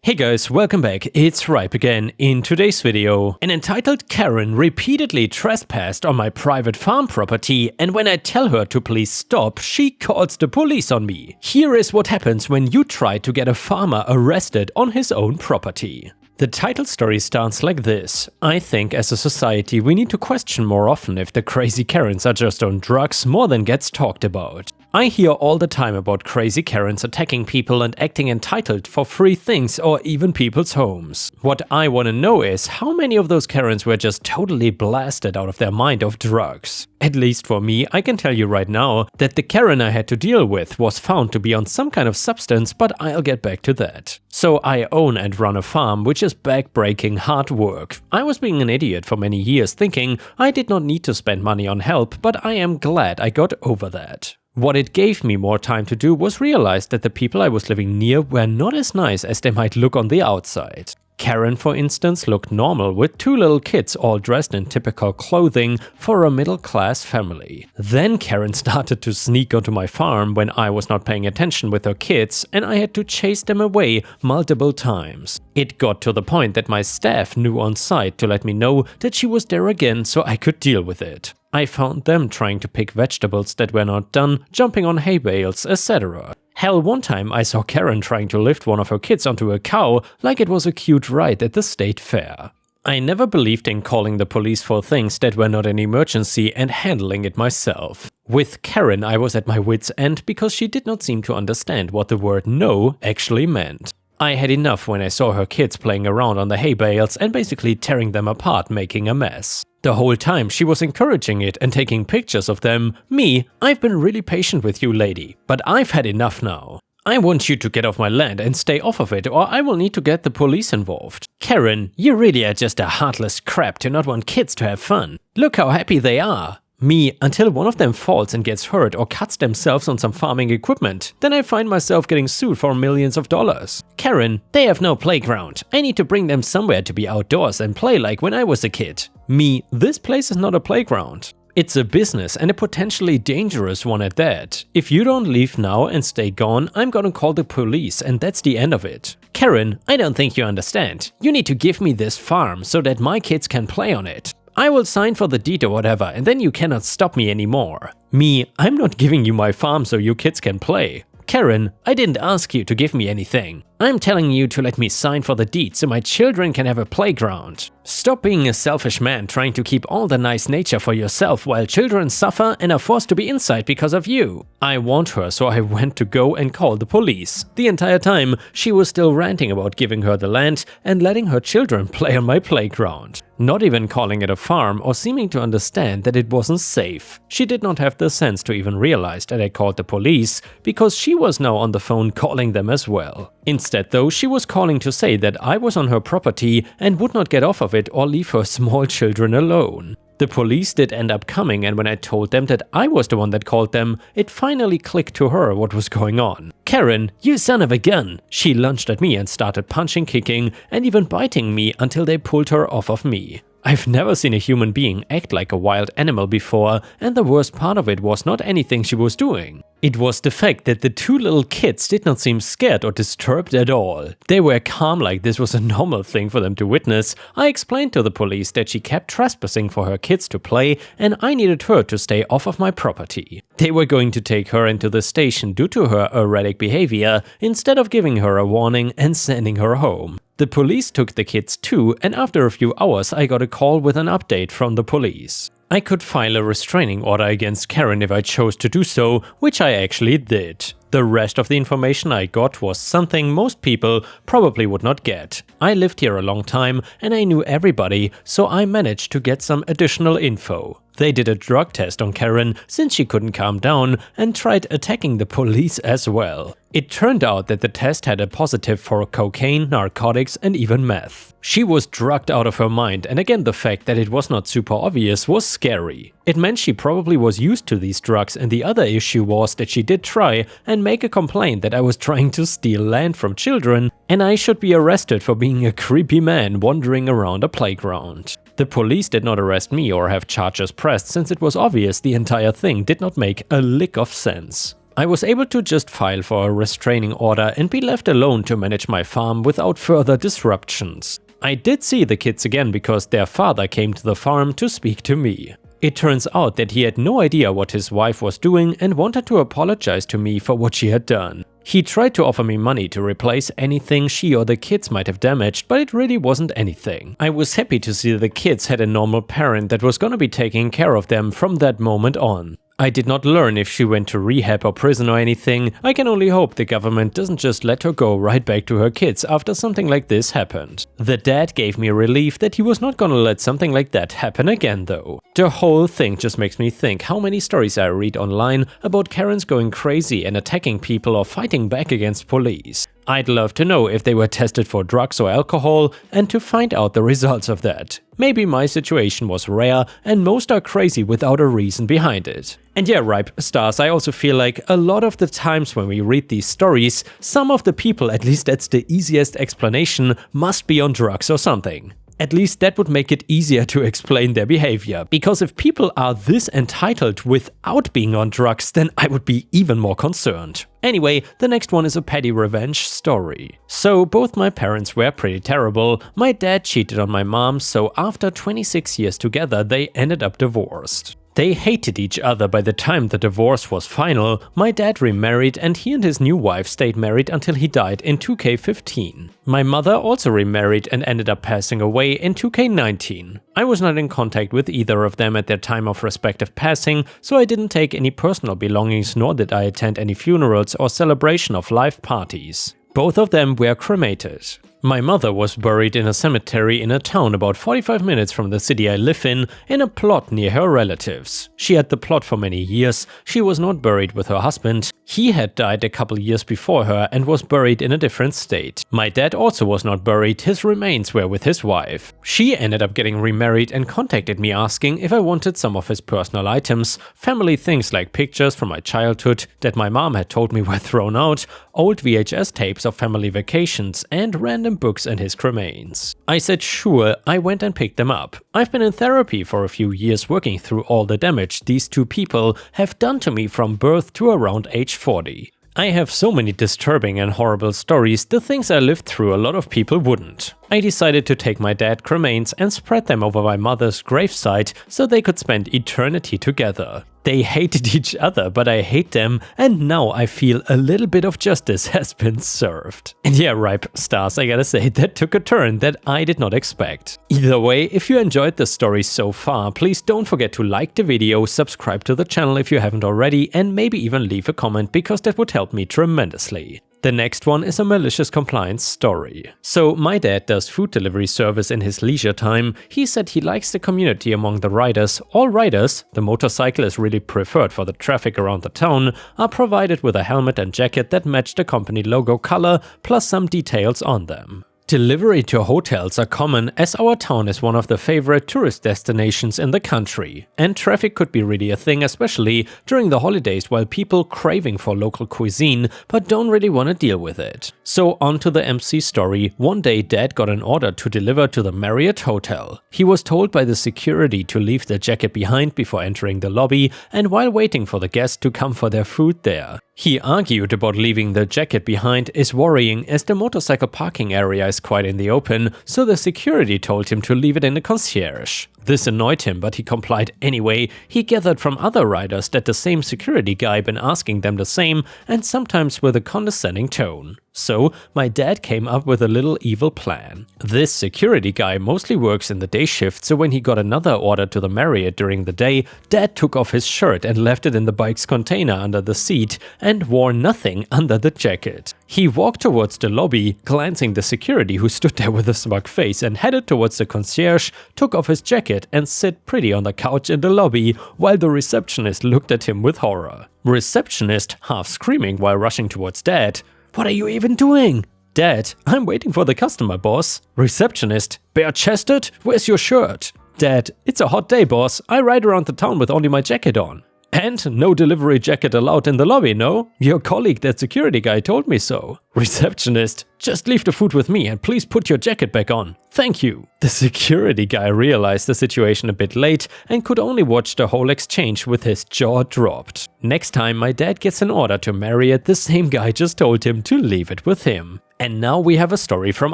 Hey guys, welcome back, it's Ripe again. In today's video, an entitled Karen repeatedly trespassed on my private farm property, and when I tell her to please stop, she calls the police on me. Here is what happens when you try to get a farmer arrested on his own property. The title story starts like this. I think as a society we need to question more often if the crazy Karens are just on drugs more than gets talked about. I hear all the time about crazy Karens attacking people and acting entitled for free things or even people's homes. What I want to know is how many of those Karens were just totally blasted out of their mind of drugs. At least for me, I can tell you right now that the Karen I had to deal with was found to be on some kind of substance, but I'll get back to that. So I own and run a farm, which is back-breaking hard work. I was being an idiot for many years, thinking I did not need to spend money on help, but I am glad I got over that. What it gave me more time to do was realize that the people I was living near were not as nice as they might look on the outside. Karen, for instance, looked normal with two little kids all dressed in typical clothing for a middle-class family. Then Karen started to sneak onto my farm when I was not paying attention with her kids, and I had to chase them away multiple times. It got to the point that my staff knew on site to let me know that she was there again so I could deal with it. I found them trying to pick vegetables that were not done, jumping on hay bales, etc. Hell, one time I saw Karen trying to lift one of her kids onto a cow like it was a cute ride at the state fair. I never believed in calling the police for things that were not an emergency and handling it myself. With Karen, I was at my wit's end because she did not seem to understand what the word no actually meant. I had enough when I saw her kids playing around on the hay bales and basically tearing them apart, making a mess. The whole time she was encouraging it and taking pictures of them. Me, I've been really patient with you, lady, but I've had enough now. I want you to get off my land and stay off of it, or I will need to get the police involved. Karen, you really are just a heartless crap to not want kids to have fun. Look how happy they are. Me, until one of them falls and gets hurt or cuts themselves on some farming equipment, then I find myself getting sued for millions of dollars. Karen, they have no playground. I need to bring them somewhere to be outdoors and play like when I was a kid. Me, this place is not a playground. It's a business, and a potentially dangerous one at that. If you don't leave now and stay gone, I'm gonna call the police, and that's the end of it. Karen, I don't think you understand. You need to give me this farm so that my kids can play on it. I will sign for the deed or whatever, and then you cannot stop me anymore. Me, I'm not giving you my farm so you kids can play. Karen, I didn't ask you to give me anything. I'm telling you to let me sign for the deed so my children can have a playground. Stop being a selfish man trying to keep all the nice nature for yourself while children suffer and are forced to be inside because of you. I warned her, so I went to go and call the police. The entire time, she was still ranting about giving her the land and letting her children play on my playground. Not even calling it a farm or seeming to understand that it wasn't safe. She did not have the sense to even realize that I called the police, because she was now on the phone calling them as well. Instead though, she was calling to say that I was on her property and would not get off of it or leave her small children alone. The police did end up coming, and when I told them that I was the one that called them, it finally clicked to her what was going on. Karen, you son of a gun! She lunged at me and started punching, kicking, and even biting me until they pulled her off of me. I've never seen a human being act like a wild animal before, and the worst part of it was not anything she was doing. It was the fact that the two little kids did not seem scared or disturbed at all. They were calm like this was a normal thing for them to witness. I explained to the police that she kept trespassing for her kids to play, and I needed her to stay off of my property. They were going to take her into the station due to her erratic behavior, instead of giving her a warning and sending her home. The police took the kids too, and after a few hours I got a call with an update from the police. I could file a restraining order against Karen if I chose to do so, which I actually did. The rest of the information I got was something most people probably would not get. I lived here a long time and I knew everybody, so I managed to get some additional info. They did a drug test on Karen since she couldn't calm down and tried attacking the police as well. It turned out that the test had a positive for cocaine, narcotics, and even meth. She was drugged out of her mind, and again the fact that it was not super obvious was scary. It meant she probably was used to these drugs, and the other issue was that she did try and make a complaint that I was trying to steal land from children, and I should be arrested for being a creepy man wandering around a playground. The police did not arrest me or have charges pressed, since it was obvious the entire thing did not make a lick of sense. I was able to just file for a restraining order and be left alone to manage my farm without further disruptions. I did see the kids again because their father came to the farm to speak to me. It turns out that he had no idea what his wife was doing and wanted to apologize to me for what she had done. He tried to offer me money to replace anything she or the kids might have damaged, but it really wasn't anything. I was happy to see the kids had a normal parent that was gonna be taking care of them from that moment on. I did not learn if she went to rehab or prison or anything. I can only hope the government doesn't just let her go right back to her kids after something like this happened. The dad gave me relief that he was not gonna let something like that happen again though. The whole thing just makes me think how many stories I read online about Karens going crazy and attacking people or fighting back against police. I'd love to know if they were tested for drugs or alcohol and to find out the results of that. Maybe my situation was rare and most are crazy without a reason behind it. And yeah, Ripe Stars, I also feel like a lot of the times when we read these stories, some of the people, at least that's the easiest explanation, must be on drugs or something. At least that would make it easier to explain their behavior, because if people are this entitled without being on drugs, then I would be even more concerned. Anyway, the next one is a petty revenge story. So both my parents were pretty terrible. My dad cheated on my mom, so after 26 years together they ended up divorced. They hated each other by the time the divorce was final. My dad remarried and he and his new wife stayed married until he died in 2K15. My mother also remarried and ended up passing away in 2K19. I was not in contact with either of them at their time of respective passing, so I didn't take any personal belongings nor did I attend any funerals or celebration of life parties. Both of them were cremated. My mother was buried in a cemetery in a town about 45 minutes from the city I live in a plot near her relatives. She had the plot for many years. She was not buried with her husband. He had died a couple years before her and was buried in a different state. My dad also was not buried, his remains were with his wife. She ended up getting remarried and contacted me asking if I wanted some of his personal items, family things like pictures from my childhood that my mom had told me were thrown out, old VHS tapes of family vacations, and random books and his remains. I said sure, I went and picked them up. I've been in therapy for a few years working through all the damage these two people have done to me from birth to around age 40. I have so many disturbing and horrible stories, the things I lived through a lot of people wouldn't. I decided to take my dad's remains and spread them over my mother's gravesite so they could spend eternity together. They hated each other, but I hate them, and now I feel a little bit of justice has been served. And yeah, Ripe Stars, I gotta say, that took a turn that I did not expect. Either way, if you enjoyed the story so far, please don't forget to like the video, subscribe to the channel if you haven't already, and maybe even leave a comment because that would help me tremendously. The next one is a malicious compliance story. So my dad does food delivery service in his leisure time. He said he likes the community among the riders. All riders, the motorcycle is really preferred for the traffic around the town, are provided with a helmet and jacket that match the company logo color plus some details on them. Delivery to hotels are common as our town is one of the favorite tourist destinations in the country, and traffic could be really a thing, especially during the holidays while people craving for local cuisine but don't really want to deal with it. So on to the MC story. One day Dad got an order to deliver to the Marriott Hotel. He was told by the security to leave the jacket behind before entering the lobby and while waiting for the guests to come for their food there. He argued about leaving the jacket behind is worrying as the motorcycle parking area is quite in the open, so the security told him to leave it in the concierge. This annoyed him, but he complied anyway. He gathered from other riders that the same security guy been asking them the same, and sometimes with a condescending tone. So my dad came up with a little evil plan. This security guy mostly works in the day shift, so when he got another order to the Marriott during the day, Dad took off his shirt and left it in the bike's container under the seat and wore nothing under the jacket. He walked towards the lobby, glancing the security who stood there with a smug face, and headed towards the concierge, took off his jacket and sat pretty on the couch in the lobby while the receptionist looked at him with horror. Receptionist half screaming while rushing towards Dad. "What are you even doing?" "Dad, I'm waiting for the customer, boss." Receptionist, "Bare-chested? Where's your shirt?" "Dad, it's a hot day, boss. I ride around the town with only my jacket on." And no delivery jacket allowed in the lobby, no? Your colleague, that security guy, told me so. Receptionist, just leave the food with me and please put your jacket back on. Thank you. The security guy realized the situation a bit late and could only watch the whole exchange with his jaw dropped. Next time my dad gets an order to Marriott, the same guy just told him to leave it with him. And now we have a story from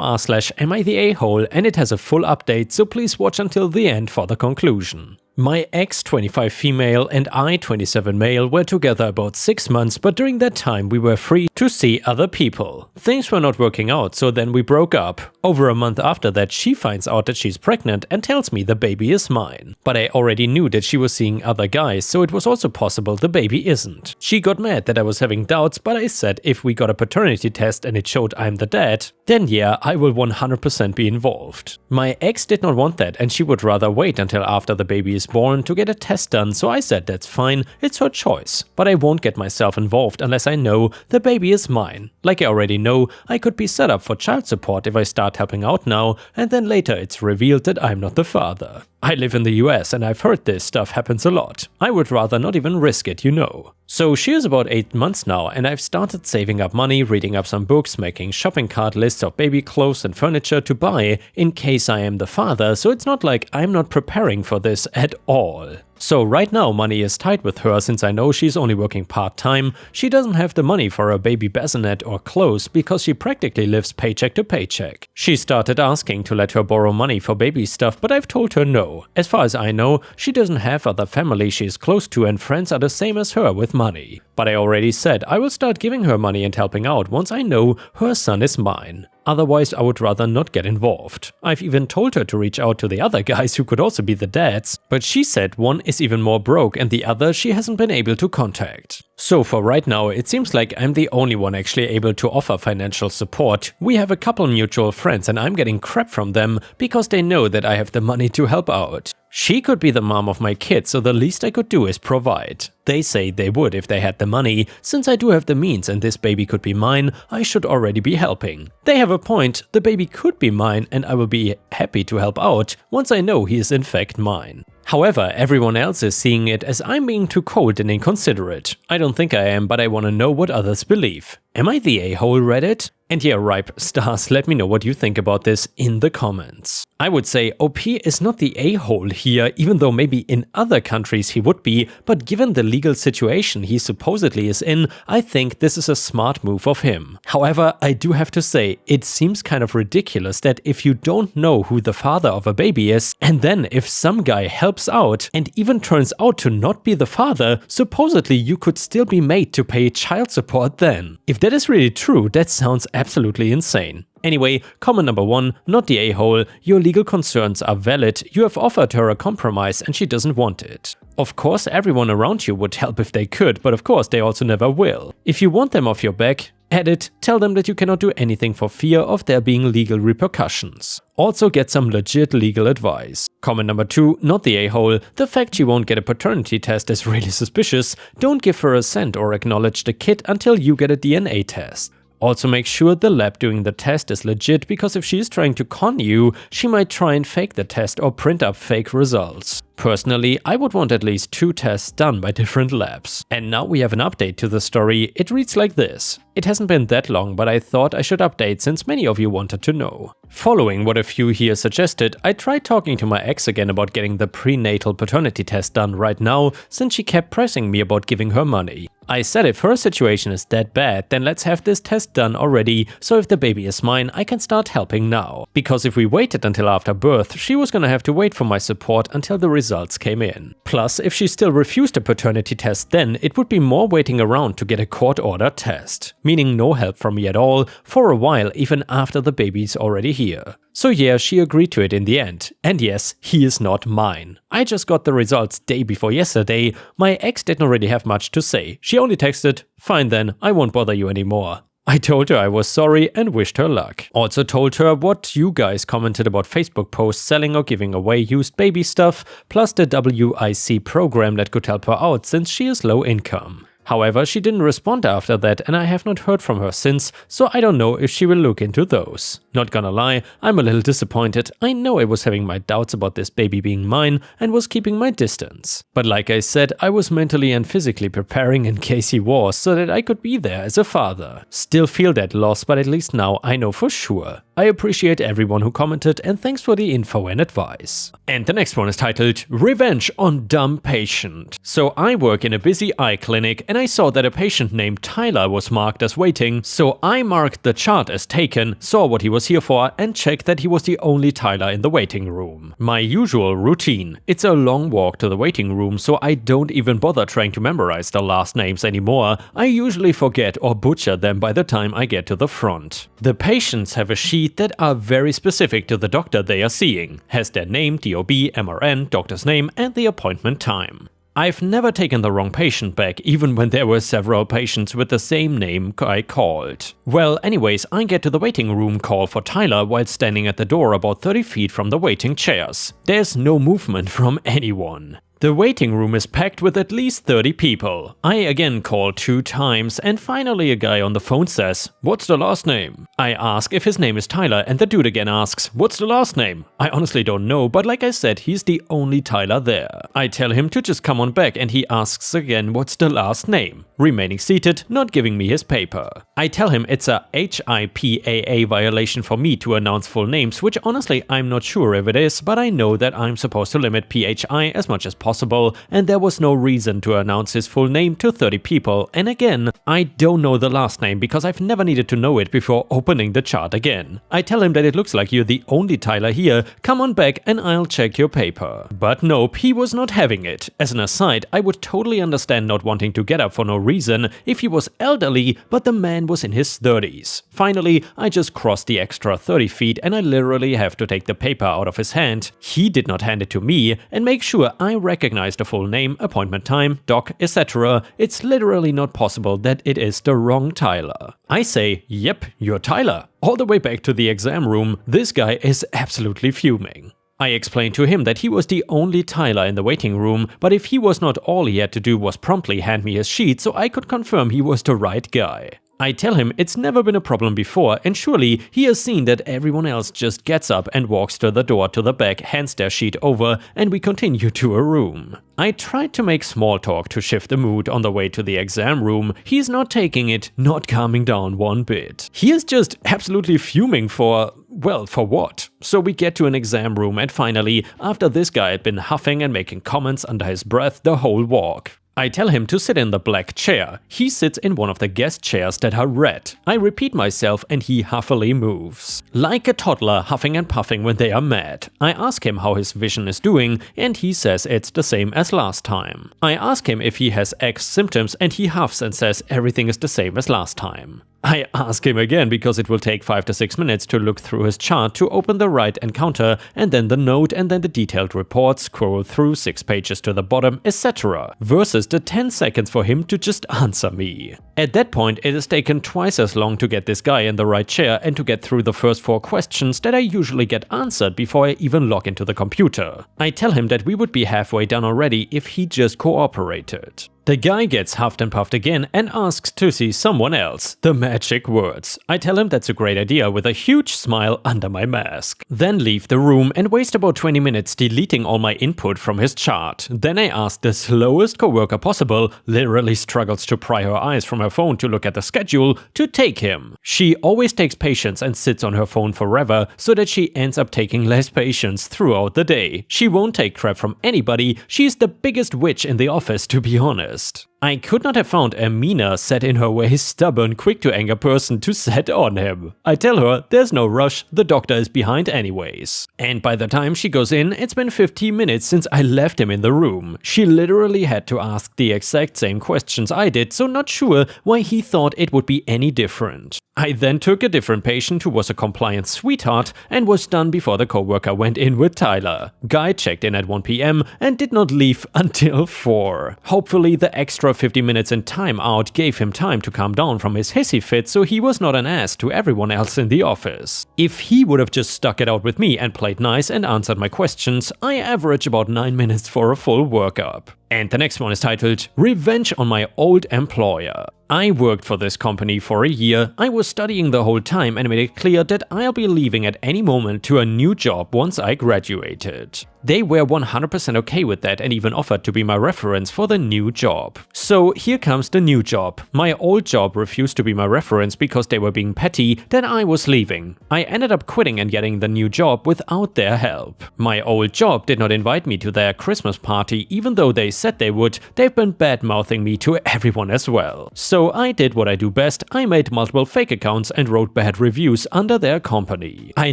r/am I the a-hole, and it has a full update, so please watch until the end for the conclusion. My ex, 25 female, and I, 27 male, were together about 6 months, but during that time we were free to see other people. Things were not working out, so then we broke up. Over a month after that, she finds out that she's pregnant and tells me the baby is mine. But I already knew that she was seeing other guys, so it was also possible the baby isn't. She got mad that I was having doubts, but I said if we got a paternity test and it showed I'm the dad, then yeah, I will 100% be involved. My ex did not want that, and she would rather wait until after the baby is born to get a test done, so I said that's fine, it's her choice. But I won't get myself involved unless I know the baby is mine. Like I already know, I could be set up for child support if I start helping out now, and then later it's revealed that I'm not the father. I live in the US and I've heard this stuff happens a lot. I would rather not even risk it, you know. So she is about 8 months now, and I've started saving up money, reading up some books, making shopping cart lists of baby clothes and furniture to buy in case I am the father, so it's not like I'm not preparing for this at all. So right now money is tight with her since I know she's only working part-time. She doesn't have the money for a baby bassinet or clothes because she practically lives paycheck to paycheck. She started asking to let her borrow money for baby stuff, but I've told her no. As far as I know, she doesn't have other family she is close to and friends are the same as her with money. But I already said I will start giving her money and helping out once I know her son is mine. Otherwise, I would rather not get involved. I've even told her to reach out to the other guys who could also be the dads, but she said one is even more broke and the other she hasn't been able to contact. So for right now, it seems like I'm the only one actually able to offer financial support. We have a couple mutual friends and I'm getting crap from them because they know that I have the money to help out. She could be the mom of my kids, so the least I could do is provide. They say they would if they had the money. Since I do have the means and this baby could be mine, I should already be helping. They have a point, the baby could be mine and I will be happy to help out once I know he is in fact mine. However, everyone else is seeing it as I'm being too cold and inconsiderate. I don't think I am, but I want to know what others believe. Am I the a-hole, Reddit? And yeah, ripe stars, let me know what you think about this in the comments. I would say OP is not the a-hole here, even though maybe in other countries he would be, but given the legal situation he supposedly is in, I think this is a smart move of him. However, I do have to say, it seems kind of ridiculous that if you don't know who the father of a baby is, and then if some guy helps out and even turns out to not be the father, supposedly you could still be made to pay child support then. If that is really true, that sounds absolutely insane. Anyway, comment number 1, not the a-hole, your legal concerns are valid, you have offered her a compromise and she doesn't want it. Of course everyone around you would help if they could, but of course they also never will. If you want them off your back, edit, tell them that you cannot do anything for fear of there being legal repercussions. Also get some legit legal advice. Comment number 2, not the a-hole, the fact she won't get a paternity test is really suspicious, don't give her a cent or acknowledge the kid until you get a DNA test. Also make sure the lab doing the test is legit, because if she is trying to con you, she might try and fake the test or print up fake results. Personally, I would want at least 2 tests done by different labs. And now we have an update to the story. It reads like this. It hasn't been that long, but I thought I should update since many of you wanted to know. Following what a few here suggested, I tried talking to my ex again about getting the prenatal paternity test done right now, since she kept pressing me about giving her money. I said if her situation is that bad, then let's have this test done already, so if the baby is mine, I can start helping now. Because if we waited until after birth, she was gonna have to wait for my support until the results came in. Plus, if she still refused a paternity test then, it would be more waiting around to get a court-ordered test. Meaning no help from me at all, for a while even after the baby's already here. So yeah, she agreed to it in the end. And yes, he is not mine. I just got the results day before yesterday. My ex didn't really have much to say. She only texted, "Fine then, I won't bother you anymore." I told her I was sorry and wished her luck. Also told her what you guys commented about Facebook posts selling or giving away used baby stuff, plus the WIC program that could help her out since she is low income. However, she didn't respond after that and I have not heard from her since, so I don't know if she will look into those. Not gonna lie, I'm a little disappointed. I know I was having my doubts about this baby being mine and was keeping my distance. But like I said, I was mentally and physically preparing in case he was, so that I could be there as a father. Still feel that loss, but at least now I know for sure. I appreciate everyone who commented and thanks for the info and advice. And the next one is titled Revenge on Dumb Patient. So I work in a busy eye clinic and I saw that a patient named Tyler was marked as waiting, so I marked the chart as taken, saw what he was here for and checked that he was the only Tyler in the waiting room. My usual routine. It's a long walk to the waiting room, so I don't even bother trying to memorize the last names anymore. I usually forget or butcher them by the time I get to the front. The patients have a sheet that are very specific to the doctor they are seeing. Has their name, DOB, MRN, doctor's name and the appointment time. I've never taken the wrong patient back, even when there were several patients with the same name I called. Well, anyways, I get to the waiting room call for Tyler while standing at the door about 30 feet from the waiting chairs. There's no movement from anyone. The waiting room is packed with at least 30 people. I again call 2 times and finally a guy on the phone says, "What's the last name?" I ask if his name is Tyler and the dude again asks, "What's the last name?" I honestly don't know, but like I said, he's the only Tyler there. I tell him to just come on back and he asks again what's the last name. Remaining seated, not giving me his paper. I tell him it's a HIPAA violation for me to announce full names, which honestly I'm not sure if it is, but I know that I'm supposed to limit PHI as much as possible, and there was no reason to announce his full name to 30 people, and again, I don't know the last name because I've never needed to know it before opening the chart again. I tell him that it looks like you're the only Tyler here, come on back and I'll check your paper. But nope, he was not having it. As an aside, I would totally understand not wanting to get up for no reason if he was elderly, but the man was in his 30s. Finally, I just crossed the extra 30 feet and I literally have to take the paper out of his hand. He did not hand it to me and make sure I recognize the full name, appointment time, doc, etc. It's literally not possible that it is the wrong Tyler. I say, "Yep, you're Tyler." All the way back to the exam room, this guy is absolutely fuming. I explained to him that he was the only Tyler in the waiting room, but if he was not, all he had to do was promptly hand me his sheet so I could confirm he was the right guy. I tell him it's never been a problem before and surely he has seen that everyone else just gets up and walks to the door to the back, hands their sheet over and we continue to a room. I tried to make small talk to shift the mood on the way to the exam room. He's not taking it, not calming down one bit. He is just absolutely fuming for, well, for what? So we get to an exam room and finally, after this guy had been huffing and making comments under his breath the whole walk, I tell him to sit in the black chair. He sits in one of the guest chairs that are red. I repeat myself and he huffily moves. Like a toddler huffing and puffing when they are mad. I ask him how his vision is doing and he says it's the same as last time. I ask him if he has X symptoms and he huffs and says everything is the same as last time. I ask him again because it will take 5 to 6 minutes to look through his chart to open the right encounter and then the note and then the detailed report, scroll through 6 pages to the bottom, etc. versus the 10 seconds for him to just answer me. At that point, it has taken twice as long to get this guy in the right chair and to get through the first 4 questions that I usually get answered before I even log into the computer. I tell him that we would be halfway done already if he just cooperated. The guy gets huffed and puffed again and asks to see someone else. The magic words. I tell him that's a great idea with a huge smile under my mask. Then leave the room and waste about 20 minutes deleting all my input from his chart. Then I ask the slowest coworker possible, literally struggles to pry her eyes from her phone to look at the schedule, to take him. She always takes patience and sits on her phone forever so that she ends up taking less patience throughout the day. She won't take crap from anybody. She's the biggest witch in the office, to be honest. I could not have found a meaner, set in her way, stubborn, quick to anger person to set on him. I tell her there's no rush, the doctor is behind anyways. And by the time she goes in, it's been 15 minutes since I left him in the room. She literally had to ask the exact same questions I did, so not sure why he thought it would be any different. I then took a different patient who was a compliant sweetheart and was done before the coworker went in with Tyler. Guy checked in at 1 PM and did not leave until 4. Hopefully the extra 50 minutes in time out gave him time to calm down from his hissy fit so he was not an ass to everyone else in the office. If he would have just stuck it out with me and played nice and answered my questions, I average about 9 minutes for a full workup. And the next one is titled Revenge on My Old Employer. I worked for this company for a year. I was studying the whole time and made it clear that I'll be leaving at any moment to a new job once I graduated. They were 100% okay with that and even offered to be my reference for the new job. So here comes the new job. My old job refused to be my reference because they were being petty that I was leaving. I ended up quitting and getting the new job without their help. My old job did not invite me to their Christmas party even though they said they would. They've been bad-mouthing me to everyone as well. So I did what I do best. I made multiple fake accounts and wrote bad reviews under their company. I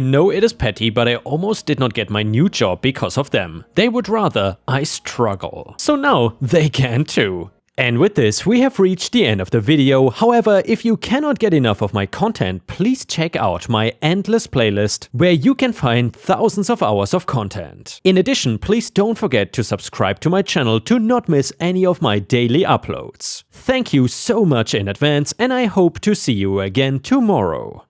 know it is petty, but I almost did not get my new job because of them. They would rather I struggle. So now they can too. And with this, we have reached the end of the video. However, if you cannot get enough of my content, please check out my endless playlist, where you can find thousands of hours of content. In addition, please don't forget to subscribe to my channel to not miss any of my daily uploads. Thank you so much in advance, and I hope to see you again tomorrow.